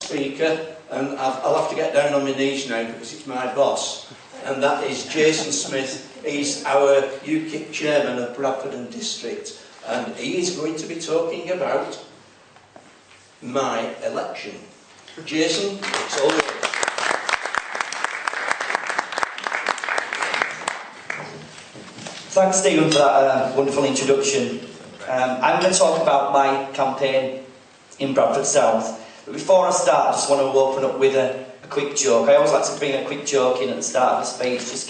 speaker, and I'll have to get down on my knees now because it's my boss, and that is Jason Smith. He's our UKIP chairman of Bradford and District, and he is going to be talking about my election. Jason, it's all yours. Thanks, Stephen, for that wonderful introduction. I'm going to talk about my campaign in Bradford South. But before I start, I just want to open up with a quick joke. I always like to bring a quick joke in at the start of the speech, just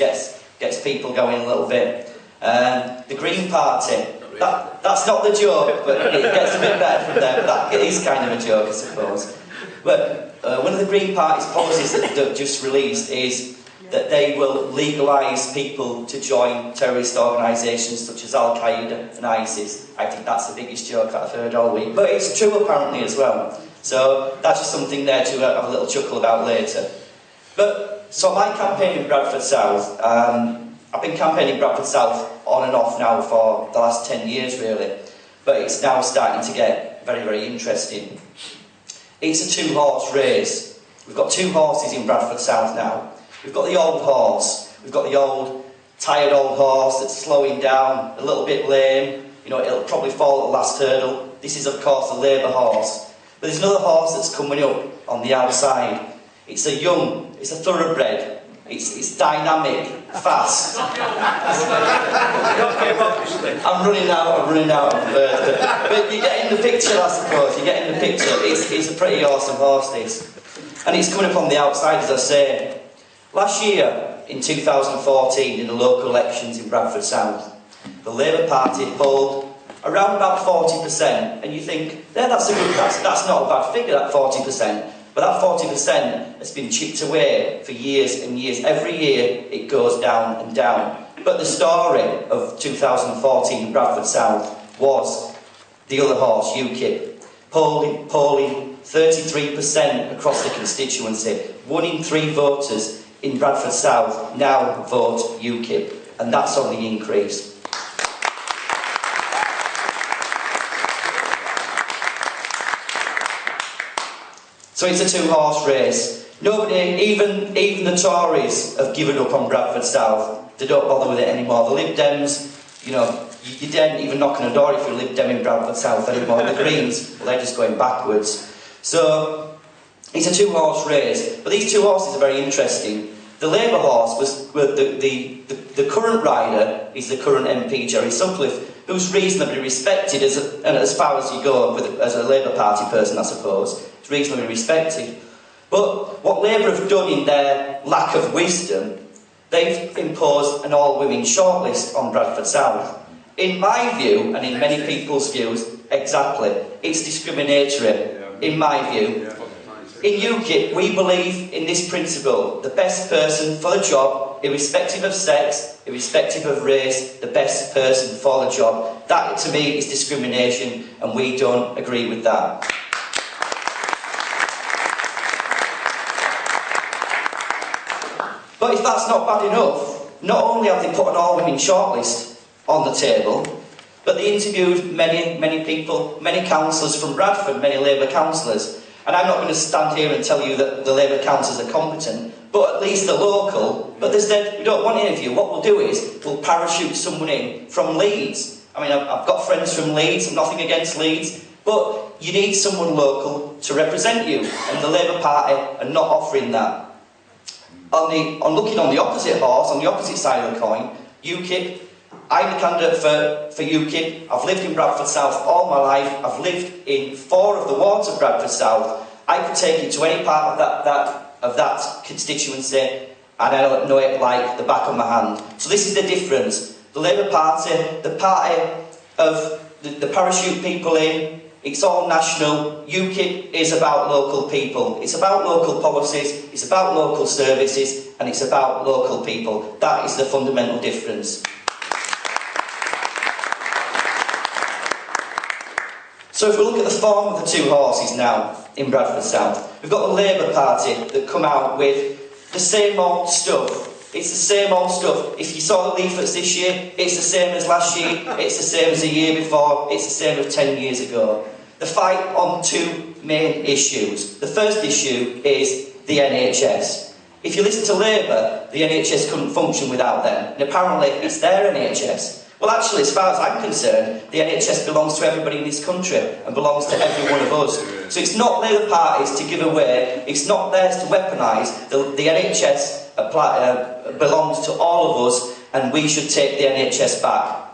gets people going a little bit. The Green Party, that's not the joke, but it gets a bit better from there, but that is kind of a joke, I suppose. But one of the Green Party's policies that they've just released is that they will legalise people to join terrorist organisations such as Al-Qaeda and ISIS. I think that's the biggest joke that I've heard all week. But it's true apparently as well. So that's just something there to have a little chuckle about later. So my campaign in Bradford South, I've been campaigning Bradford South on and off now for the last 10 years really. But it's now starting to get very, very interesting. It's a two-horse race. We've got two horses in Bradford South now. We've got the old horse, we've got the old, tired old horse that's slowing down, a little bit lame, you know, it'll probably fall at the last hurdle. This is, of course, the Labour horse. But there's another horse that's coming up on the outside. It's a thoroughbred, it's dynamic, fast. I'm running out of words, but you're getting the picture, I suppose, you're getting the picture. It's a pretty awesome horse, this. And it's coming up on the outside, as I say. Last year, in 2014, in the local elections in Bradford South, the Labour Party polled around about 40%, and you think, that's not a bad figure, that 40%, but that 40% has been chipped away for years and years. Every year, it goes down and down. But the story of 2014 in Bradford South was the other horse, UKIP, polling 33% across the constituency. 1 in 3 voters in Bradford South now vote UKIP, and that's on the increase. So it's a two-horse race. Nobody, even the Tories, have given up on Bradford South. They don't bother with it anymore. The Lib Dems, you know, you daren't even knock on a door if you're a Lib Dem in Bradford South anymore. The Greens, well, they're just going backwards. So it's a two-horse race, but these two horses are very interesting. The Labour horse the current rider is the current MP, Jerry Sutcliffe, who's reasonably respected as far as you go as a Labour Party person, I suppose. It's reasonably respected. But what Labour have done in their lack of wisdom, they've imposed an all-women shortlist on Bradford South. In my view, and in many people's views, exactly, it's discriminatory, in my view. In UKIP, we believe in this principle: the best person for the job, irrespective of sex, irrespective of race, the best person for the job. That, to me, is discrimination, and we don't agree with that. But if that's not bad enough, not only have they put an all-women shortlist on the table, but they interviewed many people, many councillors from Bradford, many Labour councillors. And I'm not going to stand here and tell you that the Labour councillors are competent, but at least they're local. But they said, we don't want any of you. What we'll do is, we'll parachute someone in from Leeds. I mean, I've got friends from Leeds, I'm nothing against Leeds, but you need someone local to represent you, and the Labour Party are not offering that. On looking on the opposite horse, on the opposite side of the coin, UKIP, I'm the candidate for UKIP. I've lived in Bradford South all my life. I've lived in 4 of the wards of Bradford South. I could take you to any part of that constituency, and I don't know it like the back of my hand. So this is the difference. The Labour Party, the party of the parachute people in, it's all national. UKIP is about local people. It's about local policies, it's about local services, and it's about local people. That is the fundamental difference. So if we look at the form of the two horses now in Bradford South, we've got the Labour Party that come out with the same old stuff. It's the same old stuff. If you saw the leaflets this year, it's the same as last year, it's the same as the year before, it's the same as 10 years ago. The fight on 2 main issues. The first issue is the NHS. If you listen to Labour, the NHS couldn't function without them, and apparently it's their NHS. Well, actually, as far as I'm concerned, the NHS belongs to everybody in this country and belongs to every one of us. So it's not Labour Party's to give away, it's not theirs to weaponise. The NHS belongs to all of us, and we should take the NHS back.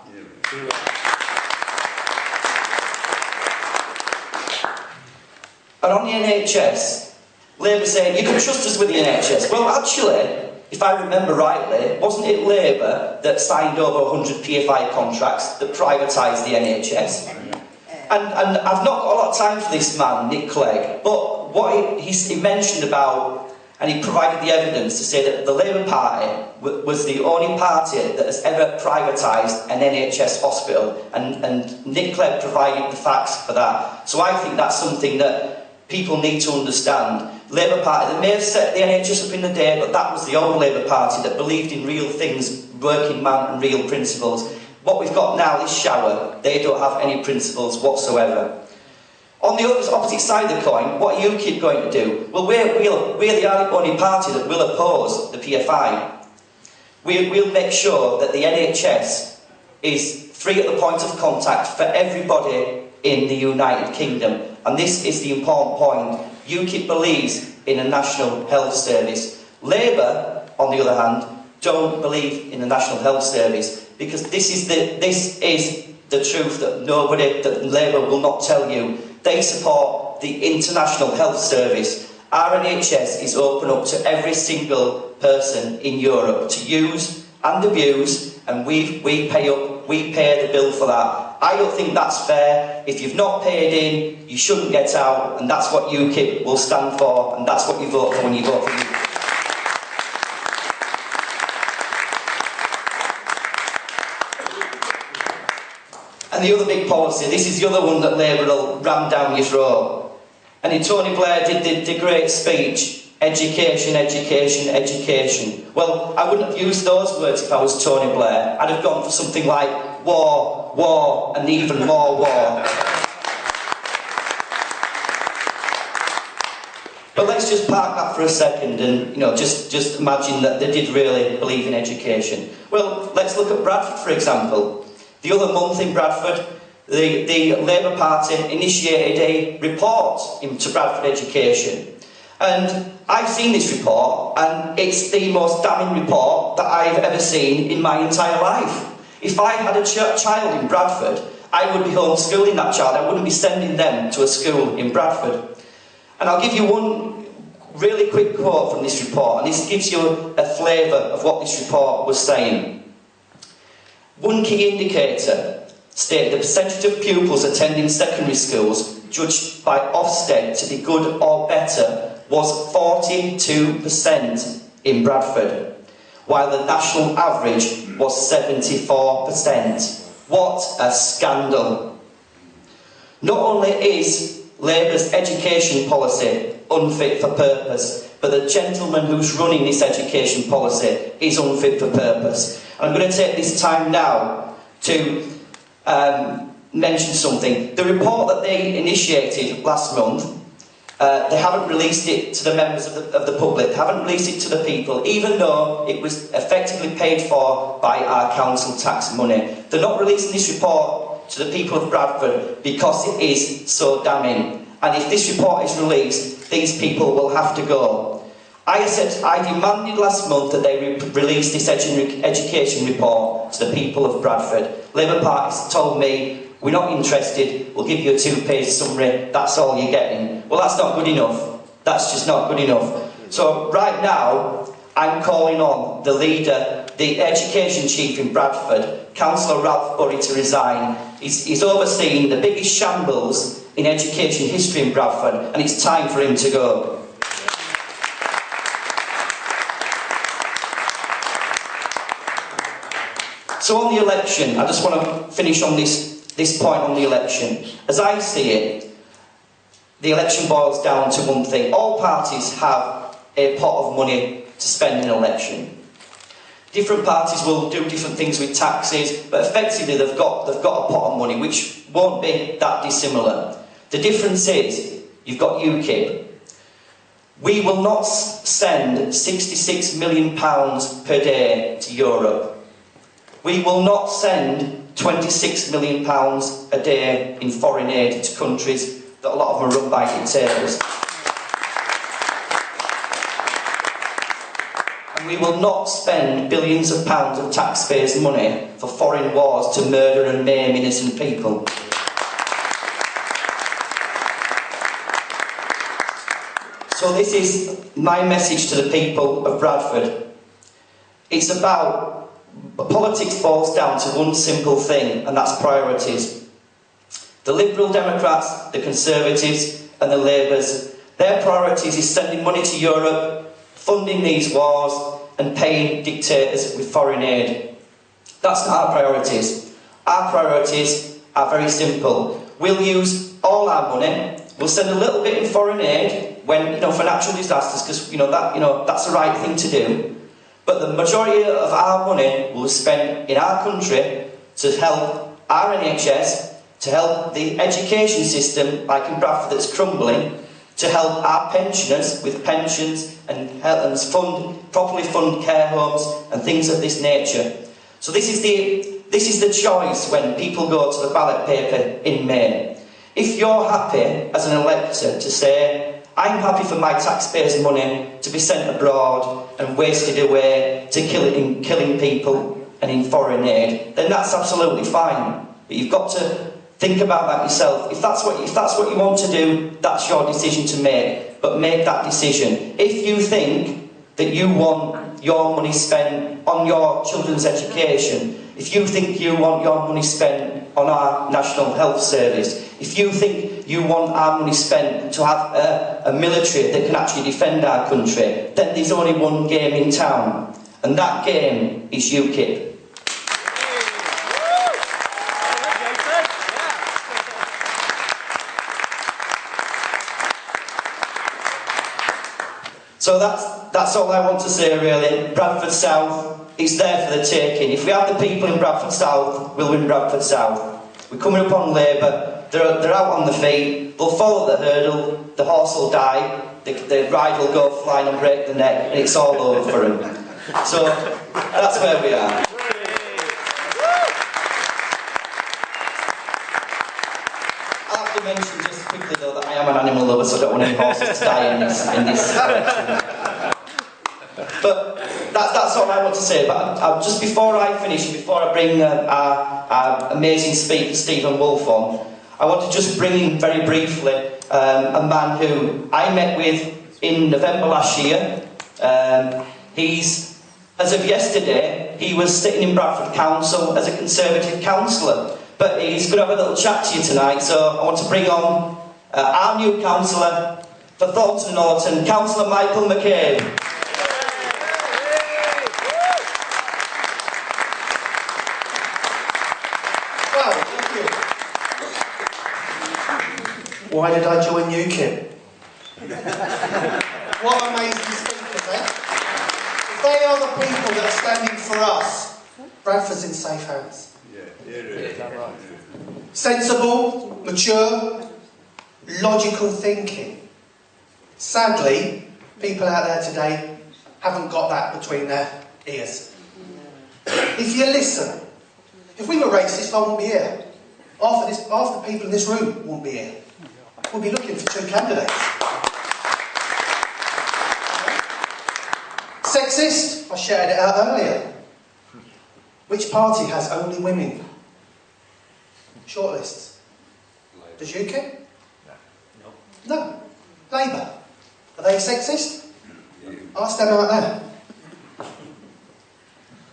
And on the NHS, Labour saying, you can trust us with the NHS. Well, actually, if I remember rightly, wasn't it Labour that signed over 100 PFI contracts that privatised the NHS? And I've not got a lot of time for this man, Nick Clegg, but what he mentioned about, and he provided the evidence to say that the Labour Party was the only party that has ever privatised an NHS hospital, and Nick Clegg provided the facts for that. So I think that's something that people need to understand. Labour Party, they may have set the NHS up in the day, but that was the old Labour Party that believed in real things, working man and real principles. What we've got now, this shower, they don't have any principles whatsoever. On the opposite side of the coin, what are UKIP going to do? Well, we're the only party that will oppose the PFI. We'll make sure that the NHS is free at the point of contact for everybody in the United Kingdom. And this is the important point. UKIP believes in a national health service. Labour, on the other hand, don't believe in a national health service, because this is the truth that Labour will not tell you. They support the international health service. Our NHS is open up to every single person in Europe to use and abuse, and we pay the bill for that. I don't think that's fair. If you've not paid in, you shouldn't get out, and that's what UKIP will stand for, and that's what you vote for when you vote for UKIP. And the other big policy, this is the other one that Labour will ram down your throat. And then Tony Blair did the great speech, education, education, education. Well, I wouldn't have used those words if I was Tony Blair. I'd have gone for something like war, war, and even more war. But let's just park that for a second and, just imagine that they did really believe in education. Well, let's look at Bradford, for example. The other month in Bradford, the Labour Party initiated a report into Bradford education. And I've seen this report, and it's the most damning report that I've ever seen in my entire life. If I had a child in Bradford, I would be homeschooling that child. I wouldn't be sending them to a school in Bradford. And I'll give you one really quick quote from this report, and this gives you a flavour of what this report was saying. One key indicator stated the percentage of pupils attending secondary schools judged by Ofsted to be good or better was 42% in Bradford, while the national average was 74%. What a scandal. Not only is Labour's education policy unfit for purpose, but the gentleman who's running this education policy is unfit for purpose. And I'm going to take this time now to mention something. The report that they initiated last month, they haven't released it to the members of the public, they haven't released it to the people, even though it was effectively paid for by our council tax money. They're not releasing this report to the people of Bradford because it is so damning. And if this report is released, these people will have to go. I demanded last month that they release this education report to the people of Bradford. Labour Party told me, we're not interested, we'll give you a 2-page summary, that's all you're getting. Well, that's not good enough. That's just not good enough. So right now, I'm calling on the leader, the education chief in Bradford, Councillor Ralph Burry, to resign. He's overseeing the biggest shambles in education history in Bradford, and it's time for him to go. So on the election, I just want to finish on this point on the election. As I see it, the election boils down to one thing. All parties have a pot of money to spend in an election. Different parties will do different things with taxes, but effectively they've got a pot of money which won't be that dissimilar. The difference is you've got UKIP. We will not send £66 million per day to Europe. We will not send £26 million a day in foreign aid to countries that a lot of them are run by dictators. And we will not spend billions of pounds of taxpayers' money for foreign wars to murder and maim innocent people. So this is my message to the people of Bradford. It's about, politics boils down to one simple thing, and that's priorities. The Liberal Democrats, the Conservatives and the Labours, their priorities is sending money to Europe, funding these wars and paying dictators with foreign aid. That's not our priorities. Our priorities are very simple. We'll use all our money. We'll send a little bit in foreign aid when, for natural disasters, because that's the right thing to do. But the majority of our money will be spent in our country to help our NHS, to help the education system, like in Bradford, that's crumbling, to help our pensioners with pensions and properly fund care homes and things of this nature. So this is the choice when people go to the ballot paper in May. If you're happy as an elector to say, I'm happy for my taxpayers' money to be sent abroad and wasted away to killing people and in foreign aid, then that's absolutely fine. But you've got to think about that yourself. If that's what you want to do, that's your decision to make. But make that decision. If you think that you want your money spent on your children's education, if you think you want your money spent on our National Health Service, if you think you want our money spent to have a military that can actually defend our country, then there's only one game in town, and that game is UKIP. So that's all I want to say really. Bradford South is there for the taking. If we have the people in Bradford South, we'll win Bradford South. We're coming up on Labour. They're out on the feet. They'll follow the hurdle. The horse will die. The ride will go flying and break the neck, and it's all over for them. So that's where we are. I have to mention just quickly though that I am an animal lover, so I don't want any horses to die in this direction. But that's all I want to say. But just before I finish, before I bring our amazing speaker Stephen Wolfe on, I want to just bring in very briefly a man who I met with in November last year. As of yesterday, he was sitting in Bradford Council as a Conservative councillor. But he's going to have a little chat to you tonight, so I want to bring on our new councillor for Thornton Norton, Councillor Michael McCabe. Why did I join UKIP? What amazing speakers, eh? If they are the people that are standing for us, Bradford's in safe hands. Yeah. Sensible, mature, logical thinking. Sadly, people out there today haven't got that between their ears. If you listen, if we were racist, I wouldn't be here. Half the people in this room wouldn't be here. We'll be looking for 2 candidates. Sexist? I shouted it out earlier. Which party has only women? Shortlists. Does UKIP? No. Labour. Are they sexist? Ask them out there.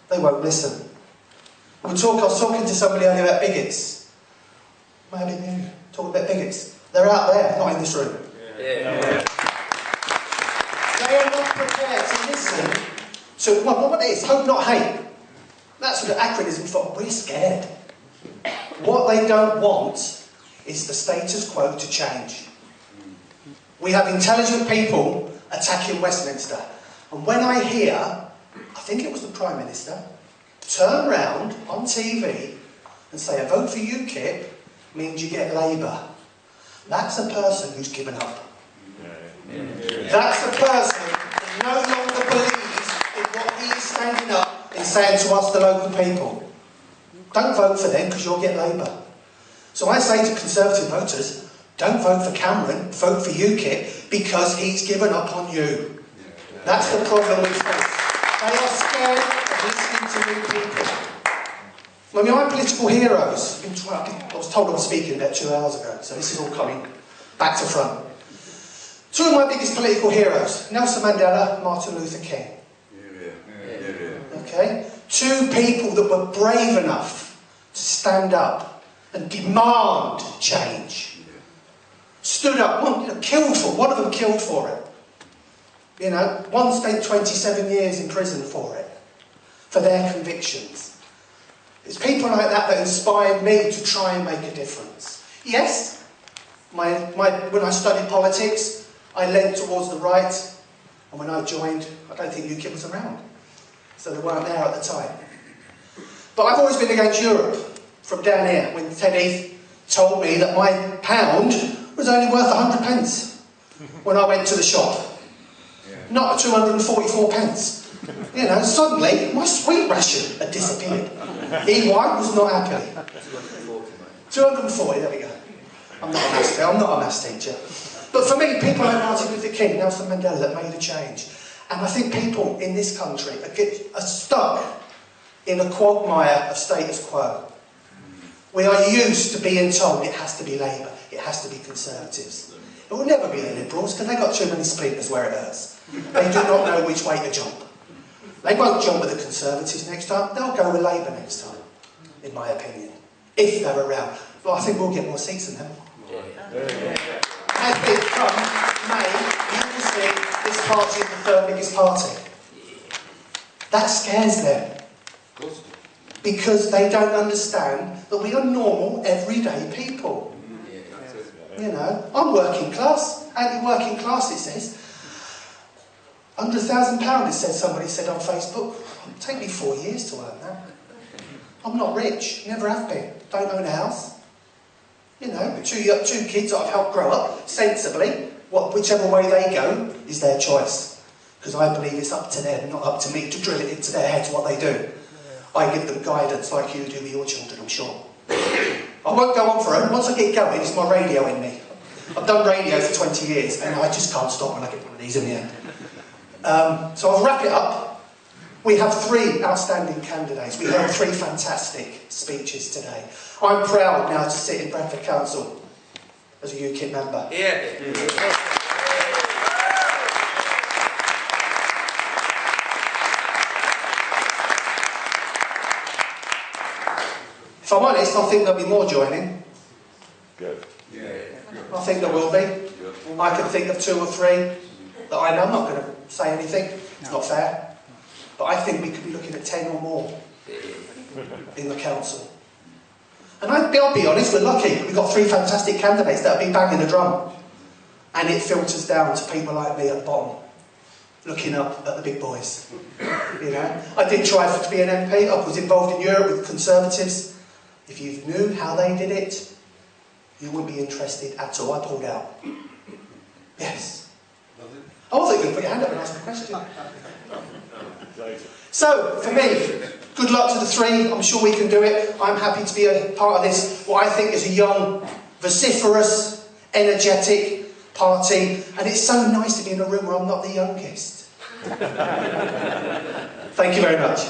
They won't listen. I was talking to somebody earlier about bigots. Maybe you talk about bigots. They're out there, not in this room. Yeah. They are not prepared to listen to what it is. Hope, not hate. That's sort of acronym for we're scared. What they don't want is the status quo to change. We have intelligent people attacking Westminster. And when I hear, I think it was the Prime Minister, turn round on TV and say a vote for UKIP means you get Labour. That's a person who's given up. That's a person who no longer believes in what he is standing up and saying to us, the local people. Don't vote for them because you'll get Labour. So I say to Conservative voters, don't vote for Cameron, vote for UKIP because he's given up on you. That's the problem we face. They are scared of listening to new people. I mean, I'm political heroes. I was told I was speaking about 2 hours ago, so this is all coming back to front. Two of my biggest political heroes, Nelson Mandela, Martin Luther King. Okay? Two people that were brave enough to stand up and demand change. Stood up, killed for it. One of them killed for it. You know, one spent 27 years in prison for it, for their convictions. It's people like that that inspired me to try and make a difference. Yes, when I studied politics, I leant towards the right, and when I joined, I don't think UKIP was around. So they weren't there at the time. But I've always been against Europe, from down here, when Ted Heath told me that my pound was only worth 100 pence when I went to the shop. Not 244 pence. You know, suddenly, my sweet ration had disappeared. EY was not happy. 240, there we go. I'm not a maths teacher. But for me, people like Martin Luther King, Nelson Mandela, that made a change. And I think people in this country are stuck in a quagmire of status quo. We are used to being told it has to be Labour, it has to be Conservatives. It will never be the Liberals, because they've got too many splinters where it hurts. They do not know which way to jump. They won't jump with the Conservatives next time, they'll go with Labour next time, in my opinion. If they're around. But I think we'll get more seats than them. As it comes May, you will see this party is the third biggest party. That scares them. Because they don't understand that we are normal, everyday people. You know, I'm working class, anti-working class it says. £100,000 it says, somebody said on Facebook. It'll take me 4 years to earn that. I'm not rich, never have been. Don't own a house. You know, two kids that I've helped grow up sensibly. Whichever way they go is their choice. Because I believe it's up to them, not up to me, to drill it into their heads what they do. I give them guidance like you do with your children, I'm sure. I won't go on forever. Once I get going, it's my radio in me. I've done radio for 20 years and I just can't stop when I get one of these in the end. So I'll wrap it up. We have 3 outstanding candidates. We heard 3 fantastic speeches today. I'm proud now to sit in Bradford Council as a UKIP member. If I'm honest, I think there'll be more joining. Good. I think there will be. I can think of 2 or 3 that I know. I'm not going to say anything. It's not fair. But I think we could be looking at 10 or more in the council. And I'll be honest, we're lucky. We've got 3 fantastic candidates that'll be banging the drum. And it filters down to people like me at the bottom, looking up at the big boys. You know, I did try to be an MP. I was involved in Europe with Conservatives. If you knew how they did it, you wouldn't be interested at all. I pulled out. Yes. I wasn't going to put your hand up and ask a question. So, for me, good luck to the 3. I'm sure we can do it. I'm happy to be a part of this, what I think is a young, vociferous, energetic party. And it's so nice to be in a room where I'm not the youngest. Thank you very much.